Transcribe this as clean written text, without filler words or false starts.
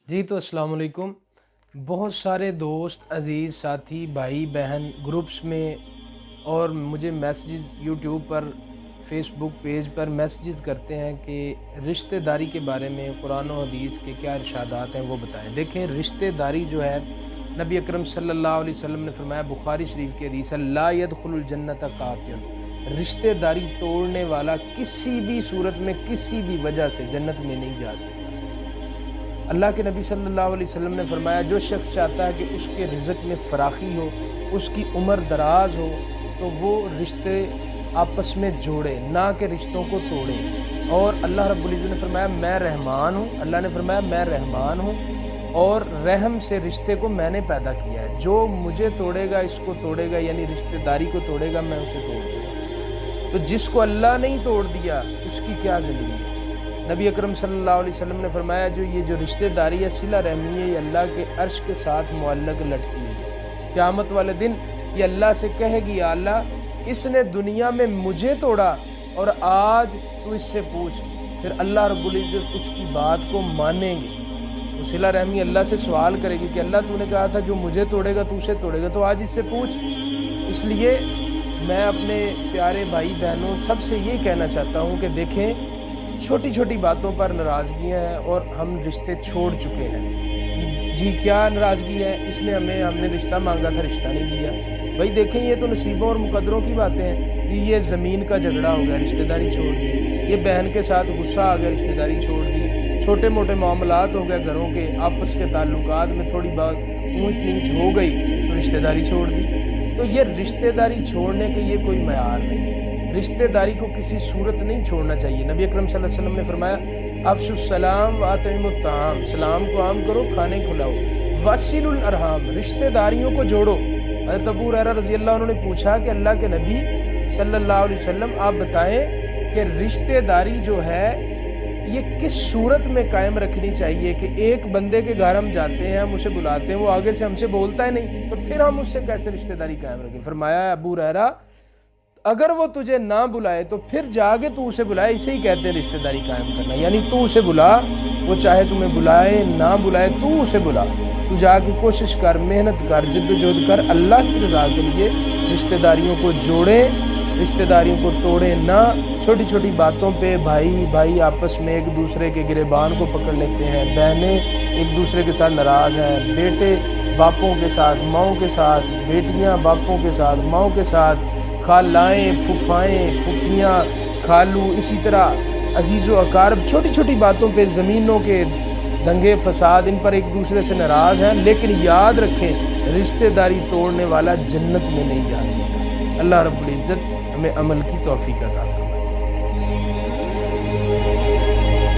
جی تو السلام علیکم۔ بہت سارے دوست، عزیز، ساتھی، بھائی بہن گروپس میں اور مجھے میسیجز یوٹیوب پر، فیس بک پیج پر میسیجز کرتے ہیں کہ رشتہ داری کے بارے میں قرآن و حدیث کے کیا ارشادات ہیں وہ بتائیں۔ دیکھیں، رشتہ داری جو ہے نبی اکرم صلی اللہ علیہ وسلم نے فرمایا، بخاری شریف کی حدیث ہے، لا يدخل الجنت قاطع، رشتہ داری توڑنے والا کسی بھی صورت میں کسی بھی وجہ سے جنت میں نہیں جا سکتا۔ اللہ کے نبی صلی اللہ علیہ وسلم نے فرمایا، جو شخص چاہتا ہے کہ اس کے رزق میں فراخی ہو، اس کی عمر دراز ہو، تو وہ رشتے آپس میں جوڑے، نہ کہ رشتوں کو توڑے۔ اور اللہ رب العزت نے فرمایا، میں رحمان ہوں، اللہ نے فرمایا میں رحمان ہوں اور رحم سے رشتے کو میں نے پیدا کیا ہے، جو مجھے توڑے گا اس کو توڑے گا، یعنی رشتہ داری کو توڑے گا، میں اسے توڑ دوں گا۔ تو جس کو اللہ نہیں توڑ دیا اس کی کیا زندگی ہے۔ نبی اکرم صلی اللہ علیہ وسلم نے فرمایا، جو رشتہ داری ہے، صلہ رحمی ہے، یہ اللہ کے عرش کے ساتھ معلق لٹکی ہے۔ قیامت والے دن یہ اللہ سے کہے گی، یا اللہ، اس نے دنیا میں مجھے توڑا اور آج تو اس سے پوچھ۔ پھر اللہ رب العزت اس کی بات کو مانیں گے۔ تو صلہ رحمی اللہ سے سوال کرے گی کہ اللہ، تو نے کہا تھا جو مجھے توڑے گا تو اسے توڑے گا، تو آج اس سے پوچھ۔ اس لیے میں اپنے پیارے بھائی بہنوں سب سے یہ کہنا چاہتا ہوں کہ دیکھیں، چھوٹی چھوٹی باتوں پر ناراضگیاں ہیں اور ہم رشتے چھوڑ چکے ہیں۔ جی کیا ناراضگی ہے؟ اس نے ہم نے رشتہ مانگا تھا، رشتہ نہیں دیا۔ بھائی دیکھیں، یہ تو نصیبوں اور مقدروں کی باتیں ہیں کہ یہ زمین کا جھگڑا ہو گیا، رشتہ داری چھوڑ دی، یہ بہن کے ساتھ غصہ آ گیا، رشتہ داری چھوڑ دی، چھوٹے موٹے معاملات ہو گئے گھروں کے، آپس کے تعلقات میں تھوڑی بات اونچ نیچ ہو گئی تو رشتہ داری چھوڑ دی۔ تو یہ رشتہ داری چھوڑنے کے یہ کوئی معیار نہیں۔ رشتہ داری کو کسی صورت نہیں چھوڑنا چاہیے۔ نبی اکرم صلی اللہ علیہ وسلم نے فرمایا، افشوا السلام واطعموا الطعام، سلام کو عام کرو، کھانے کھلاؤ، وصلوا الارحام، رشتہ داریوں کو جوڑو۔ حضرت ابو ہریرہ رضی اللہ عنہ نے پوچھا کہ اللہ کے نبی صلی اللہ علیہ وسلم، آپ بتائیں کہ رشتہ داری جو ہے یہ کس صورت میں قائم رکھنی چاہیے کہ ایک بندے کے گھر ہم جاتے ہیں، ہم اسے بلاتے ہیں، وہ آگے سے ہم سے بولتا ہے نہیں، تو پھر ہم اس سے کیسے رشتہ داری قائم رکھیں؟ فرمایا، ابو ہریرہ، اگر وہ تجھے نہ بلائے تو پھر جا کے تو اسے بلائے، اسے ہی کہتے ہیں رشتہ داری قائم کرنا۔ یعنی تو اسے بلا، وہ چاہے تمہیں بلائے نہ بلائے، تو اسے بلا، تو جا کے کوشش کر، محنت کر، جدوجہد کر، اللہ کی رضا کے لیے رشتہ داریوں کو جوڑے، رشتہ داریوں کو توڑے نہ۔ چھوٹی چھوٹی باتوں پہ بھائی آپس میں ایک دوسرے کے گریبان کو پکڑ لیتے ہیں، بہنیں ایک دوسرے کے ساتھ ناراض ہیں، بیٹے باپوں کے ساتھ، ماؤں کے ساتھ، بیٹیاں باپوں کے ساتھ، ماؤں کے ساتھ، خالائیں، پھپھائیں، پھپھیاں، خالو، اسی طرح عزیز و اقارب، چھوٹی چھوٹی باتوں پہ زمینوں کے دنگے فساد، ان پر ایک دوسرے سے ناراض ہیں۔ لیکن یاد رکھیں، رشتہ داری توڑنے والا جنت میں نہیں جا سکتا۔ اللہ رب العزت ہمیں عمل کی توفیق عطا فرمائے۔